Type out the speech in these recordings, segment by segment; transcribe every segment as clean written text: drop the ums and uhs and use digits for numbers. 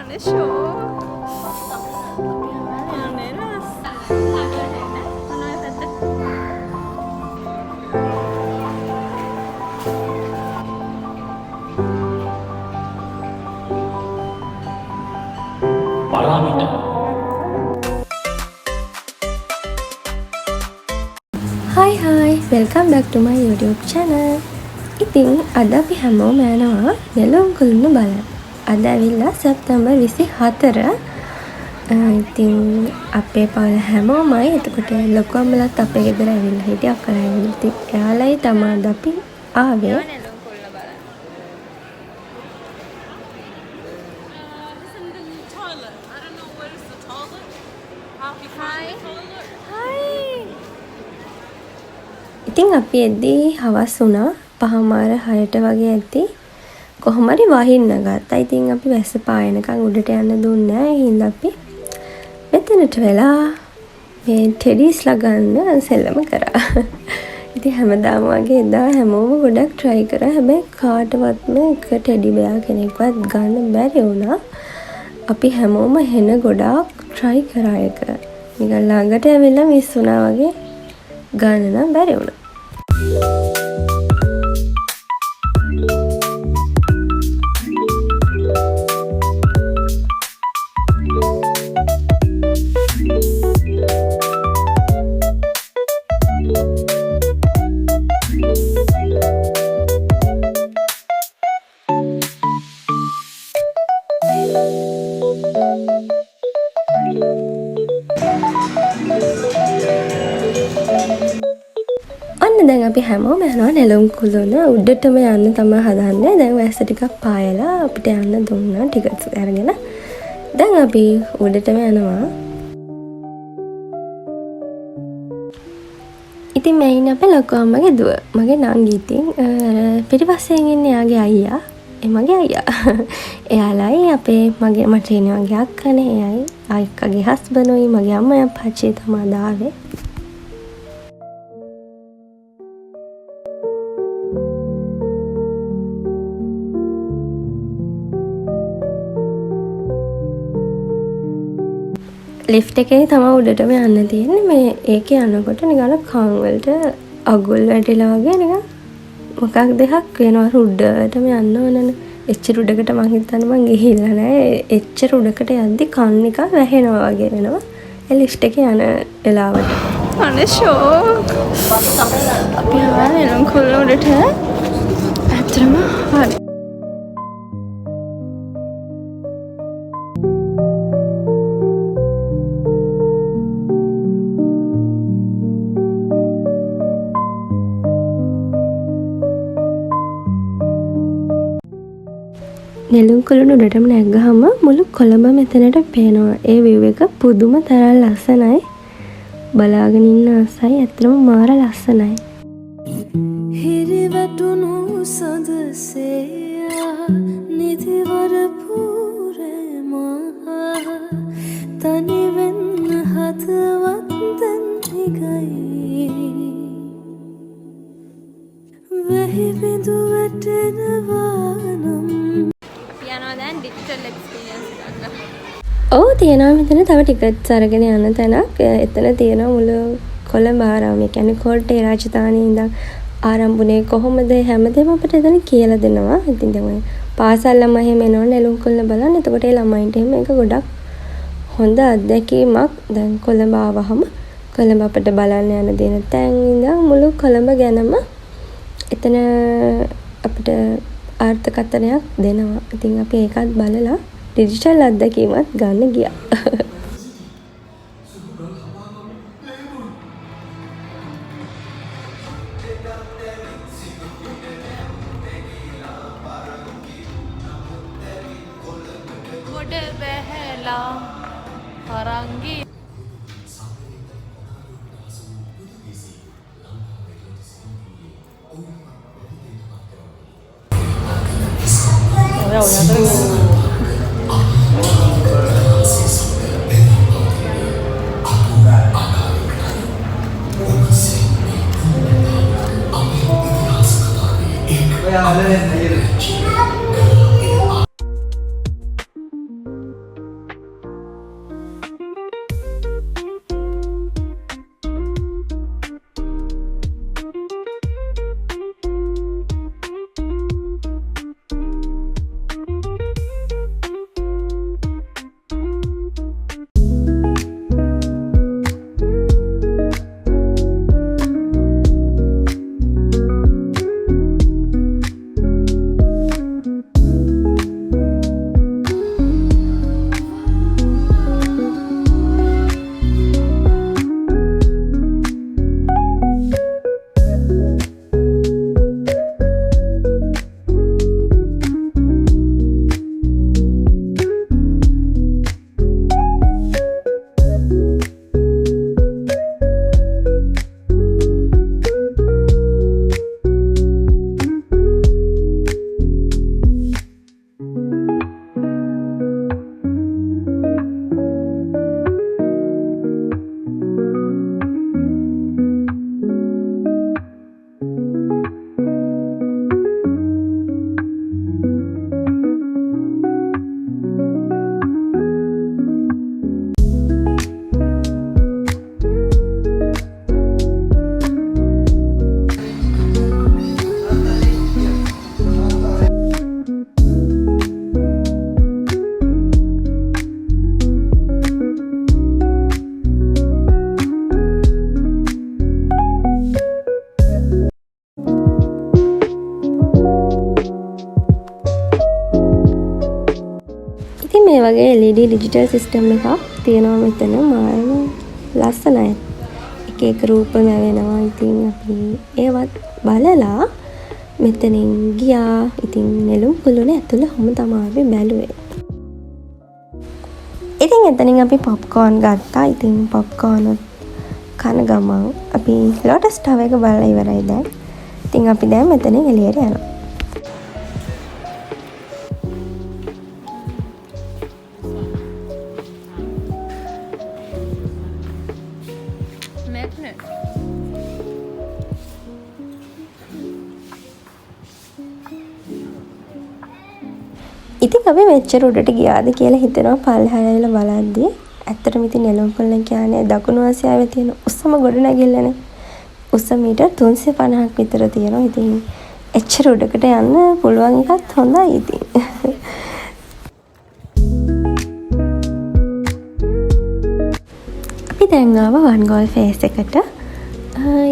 Hi, welcome back to my YouTube channel. ඉතින් අද අපි හැමෝම යනවා නෙළුම් කුළුණු බලන්න. අද ඇවිල්ලා සැප්තැම්බර් 24. ඉතින් අපේ පවුල හැමෝමයි එතකොට ලොකු අම්මලාත් අපේ ගෙදර ඇවිල්ලා හිටියා අක්කලා ඇවිල්ලා. ඉතින් එයාලයි තමයි අද අපි ආවේ. ඉතින් අපි එද්දී හවස් වුණා 5:06ට වගේ ඇද්දි කොහොම හරි වහින්න ගත්තා. ඉතින් අපි වැස්ස පායනකන් උඩට යන්න දුන්නේ නැහැ. ඒ හින්දා අපි මෙතනට වෙලා මේ ටෙඩිස්ලා ගන්න සෙල්ලම කරා. ඉතින් හැමදාම වගේ එදා හැමෝම ගොඩක් try කරා. හැබැයි කාටවත්ම එක ටෙඩි බෙයා කෙනෙක්වත් ගන්න බැරි වුණා. අපි හැමෝම හෙන ගොඩාක් try කරා එක. නිකන් ළඟට ඇවිල්ලා මිස් වුණා වගේ ගන්න නම් බැරි වුණා. දැන් අපි හැමෝම යනවා නෙළුම් කුළුණ උඩටම යන්න තමයි හදන්නේ. දැන් වැස්ස ටිකක් පායලා අපිට යන්න දුන්නා ටිකට්ස් අරගෙන. දැන් අපි උඩටම යනවා. ඉතින් මේ ඉන්නේ අපේ ලොකු අම්මගේ දුව. මගේ නංගි ඉතින් පිටිපස්සෙන් ඉන්නේ යාගේ අයියා. මගේ අයියා. එයාලයි අපේ මට ඉන්නේ මගේ අක්කනේ. එයයි අක්කගේ හස්බන්ඩ්යි මගේ අම්මයි අප්පච්චි තමයි දාවේ. ලිෆ්ට් එකේ තමයි උඩටම යන්න තියෙන්නේ. මේ ඒකේ යනකොට නිකන් කන් වලට අගුල් වැටිලා වගේ නිකන් මොකක් දෙකක් වෙනවා. උඩටම යන්න ඕනනේ. එච්චර උඩකට මං හිතන්නේ මං ගිහිල්ලා නැහැ. එච්චර උඩකට යද්දි කන් එක වැහෙනවා වගේ වෙනවා. ඒ ලිෆ්ට් එකේ යන වෙලාවට. අනේ ෂෝක්. අපි ආවේ නම් කොල්ල උඩට. ඇත්තටම හරි. නෙළුම් කුළුණු උඩටම නැග්ගහම මුළු කොළඹ මෙතනට පේනවා. ඒ view එක පුදුම තරම් ලස්සනයි. බලාගෙන ඉන්න ආසයි. ඇත්තටම මාර ලස්සනයි. හිරිවැටුණු සඳසේ නිදිවර පුරේමා තනිවෙන් හදවත් දැන් නිගයි වෙහි බිඳු වැටෙනවා නම් ඔව් තියෙනවා මෙතන තව ටිකට්ස් අරගෙන යන තැනක්. එතන තියෙනවා මුළු කොළඹ ආරාමය. කියන්නේ කොල්ටේ රාජධානියේ ඉඳන් ආරම්භුනේ කොහොමද හැමදේම අපිට එතන කියලා දෙනවා. ඉතින් දැන් පාසල් ළමයි එහෙම එනවා නෙළුම් කුළුණ බලන්න. එතකොට ඒ ළමයින්ට එහෙම ඒක ගොඩක් හොඳ අත්දැකීමක්. දැන් කොළඹ ආවහම කොළඹ අපිට බලන්න යන දෙන තැන් ඉඳන් මුළු කොළඹ ගැනම එතන අපිට ආර්ථකථනයක් දෙනවා. ඉතින් අපි ඒකත් බලලා ඩිජිටල් අත්දැකීමක් ගන්න ගියා. ගොඩ බැහැලා හරංගි ඉතින් මේ වගේ LED ඩිජිටල් සිස්ටම් එකක් තියෙනවා මෙතන මාරම ලස්සනයි. එක එක රූපම වෙනවා. ඉතින් අපි ඒවත් බලලා මෙතනින් ගියා. ඉතින් නෙළුම් කුළුණ ඇතුළ හැම තමයි අපි බැලුවේ. ඉතින් එතනින් අපි පොප්කෝර්න් ගත්තා. ඉතින් පොප්කෝර්න් කන ගමන් අපි ලෝටස් ටවර් එක බලලා ඉවරයි දැන්. ඉතින් අපි දැන් මෙතනින් එළියට යනවා. ඉතින් අපි මෙච්චර උඩට ගියාද කියලා හිතෙනවා පල්ලෙහාට බලද්දී. ඇත්තටම ඉතින් නෙළුම් කුළුණ කියන්නේ දකුණු ආසියාවේ තියෙන උසම ගොඩනැගිල්ලනේ. උස මීටර් 350ක් විතර තියෙනවා. ඉතින් එච්චර උඩකට යන්න පුළුවන් එකත් හොඳයි ඉතින්. අපි දැන් ආවා වන් ගෝල් ෆේස් එකට.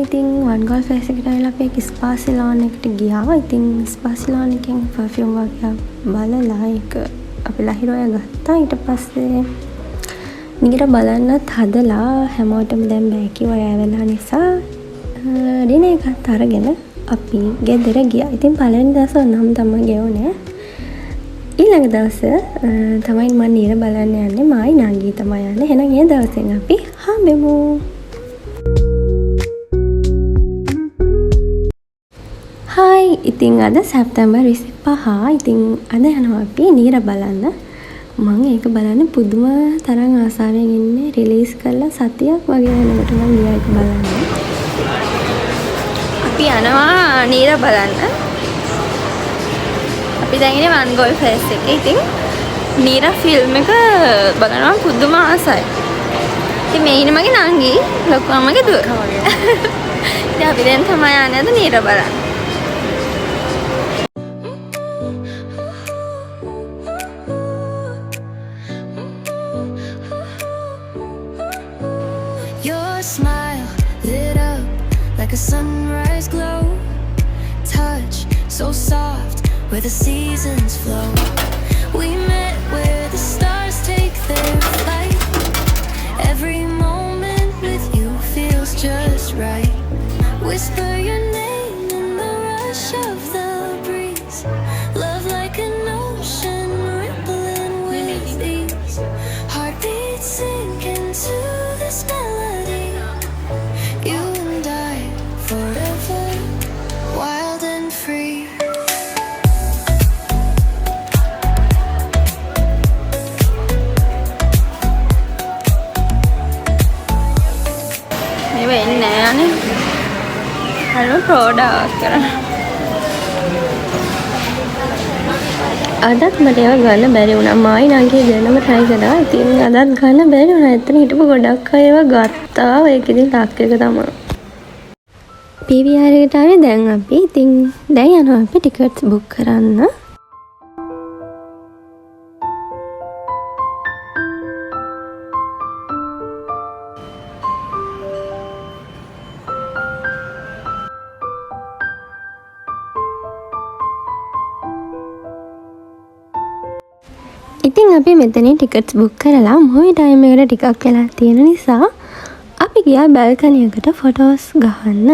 ඉතින් වන් ගෝල් ෆේස් එකට ආවලා අපි ස්පා සලෝන් එකට ගියා. ඉතින් ස්පා සලෝන් එකෙන් පර්ෆියුම් වගේ බලලා ඒක අපි ලහිරෝය ගත්තා. ඊට පස්සේ නිගිර බලන්නත් හදලා හැමෝටම දැන් බෑ කිව්වා රෑ වෙලා නිසා ඩිනර් එකත් අරගෙන අපි ගෙදර ගියා. ඉතින් පළවෙනි දවසේ නම් තමයි ගෙවුනේ. ඊළඟ දවසේ තමයි මම නිර බලන්න යන්නේ. මායි නංගී තමයි යන්නේ. එහෙනම් ඒ දවසෙන් අපි හම්බෙමු. හායි. ඉතින් අද සැප්තැම්බර් 25. ඉතින් අද යනවා අපි නිර බලන්න. මම ඒක බලන්න පුදුම තරම් ආසාවෙන් ඉන්නේ. රිලීස් කරලා සතියක් වගේ වෙනකොට මම ගියා ඒක බලන්න. අපි යනවා නීර බලන්න. අපි දැන් ඉන්නේ වන් ගෝල් ෆේස් එකේ. ඉතින් නීර ෆිල්ම් එක බලනවා පුදුම ආසයි. ඉතින් මේ ඉන්නේ මගේ නංගී, ලොකු අම්මගේ දුව. ඉතින් අපි දැන් තමයි යන්නේ අද නීර බලන්න. Smile lit up like a sunrise glow. Touch so soft where the seasons flow. We met where the stars take their flight. Every moment with you feels just right. Whisper your name in the rush of the breeze. Love like an ocean rippling with ease. Heartbeats sink into this melody. You and I forever, wild and free. මේ වෙන්නේ නෑනේ. හරිම ප්‍රෝඩාවක් කරා. අදත් මට ඒවා ගන්න බැරි වුණා. මායි නංගී දෙන්නම try කරා. ඉතින් අදත් ගන්න බැරි වුණා. එතන හිටපු ගොඩක් අය ඒවා ගත්තා. ඒක ඉතින් ටක් එක තමයි. PVR එකට ආවේ දැන් අපි. ඉතින් දැන් යනවා අපි ටිකට්ස් බුක් කරන්න. ඉතින් අපි මෙතනින් ටිකට්ස් බුක් කරලා මූවි ටයිම් එකට ටිකක් වෙලා තියෙන නිසා අපි ගියා බල්කනි එකට ෆොටෝස් ගහන්න.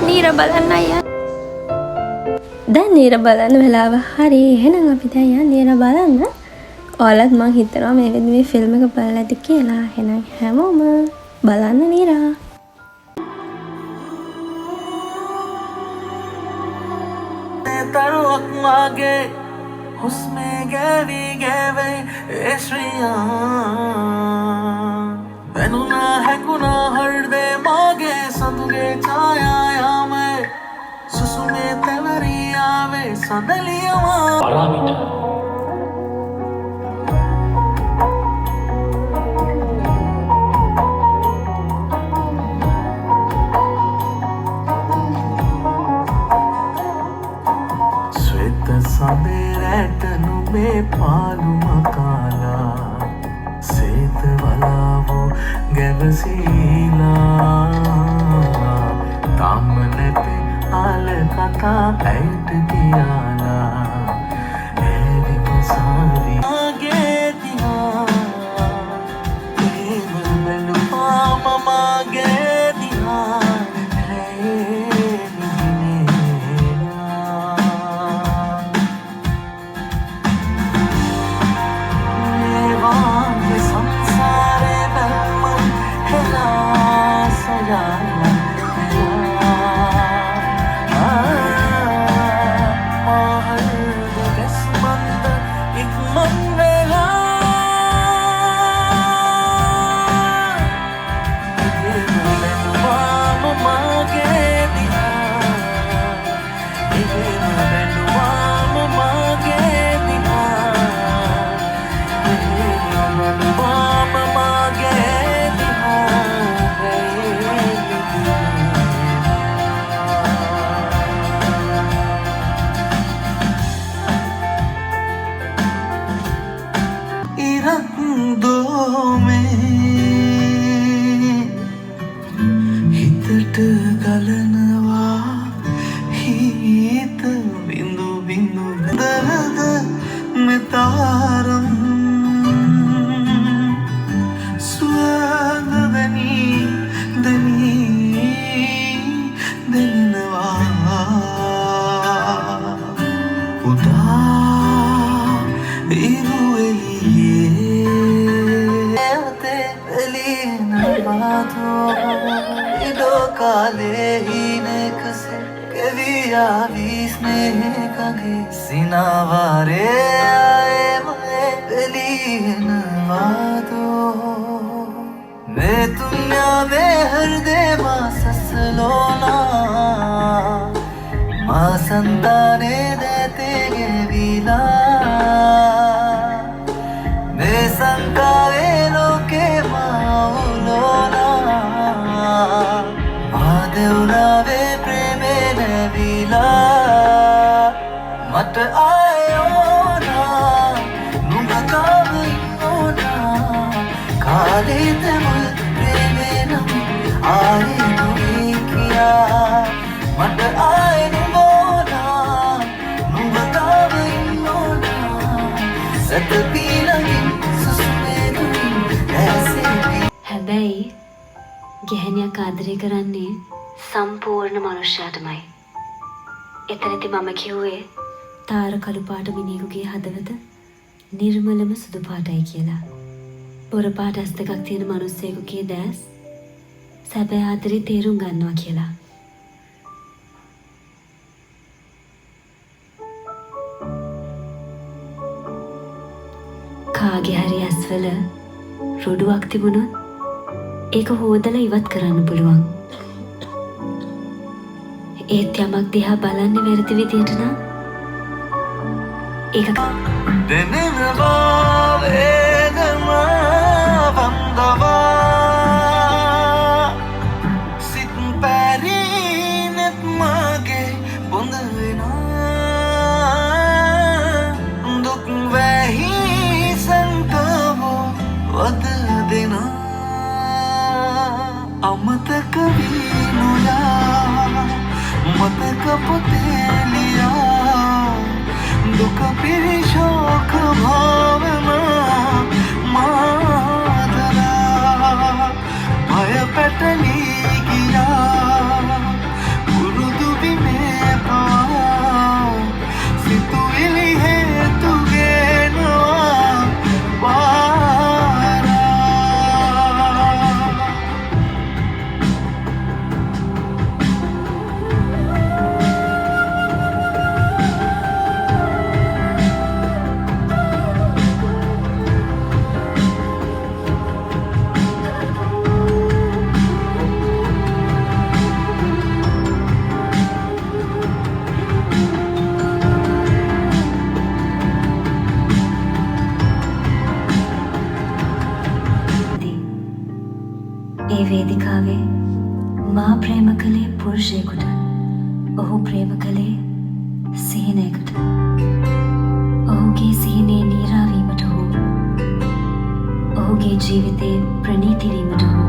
නීර බලන්න අයියා. දැන් නීර බලන්න වෙලාව හරි. එහෙනම් අපි දැන් යන්න නීර බලන්න. ඔයාලත් මං හිතනවා මේ වෙද්දී ෆිල්ම් එක බලලා ඇති කියලා. එහෙනම් හැමෝම බලන්න නීරා. තරුවක් මාගේ හුස්මේ ගෑවි ගෑවේ එශ්‍රියා වෙනුනා හැකුණා හෘදේ මාගේ සඳුගේ ඡායායාමේ සුසුමේ තෙවරියාවේ සඳලියවා පාරාමීටර් ඇටනු මේ පාලුම කාලා සේත වලාවෝ ගැවසීලා තාම නැති ආල කතා ඇයට කියාලා ඇවිම සාරි ආගේ දිහා ප්‍රේම බැලුවා මමගේ දිහා හිතට ගලනවා හිත බිඳු බිඳු දරද මෙතාරම් සුවඳ දනී දෙනවා උදා ඉරු එළියේ इडो काले हीने कसे कविया विस्ने कगे सिनावारे आए मए गलीन वादो मैं दुनिया में हर दे माँ ससलोना माँ संताने देते गे विला मैं संकावे लोके देवनावे प्रेमे नवीला मत आयो ना नुबताव इन्होना खाली तेमुल प्रेमे नम आए नुई किया मत आए नुबोना नुबताव इन्होना सत पीलगिन सुसुमे दुनी ऐसे भी හැබැයි ගැහණියක් ආදරය කරන්නේ සම්පූර්ණ මනුෂ්‍යයාටමයි. එතනදී මම කිව්වේ තාර කළු පාට මිනිහෙකුගේ හදවත නිර්මලම සුදු පාටයි කියලා. බොර පාට ඇස් දෙකක් තියෙන මිනිස්සෙකුගේ දැස් සැබෑ ආදරේ තේරුම් ගන්නවා කියලා. කාගේ හරි ඇස්වල රොඩුවක් තිබුණොත් ඒක හොදලා ඉවත් කරන්න පුළුවන්. ඒත් යමක් දිහා බලන්නේ වැරදි විදියට නම් ඒක දෙනවා වේදනා වන්දවා සිත් පැරිනෙත් මගේ බොඳ වෙනා දුක් වැහි සංතවෝ වද දෙනා අමතක වීනුලා මතක පොතේලියා දුක පිරි ශෝක භාවනා මාදරා භය පැටලී ගියා පුරුදු විමේ පවා සිතුවිලි හේතු ගෙනවා ඒ වේදිකාවේ මා ප්‍රේම කළේ පුරුෂයෙකුට, ඔහු ප්‍රේම කළේ සිහිනයකට. ජීවිතේ ප්‍රණීති වීමට හෝ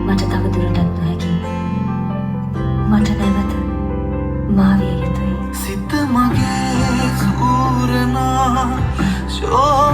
මට තව දුරටත් නොහැකි. මට නැවත මාවිය යුතුයි. සිත මගේ සූරනා ශෝ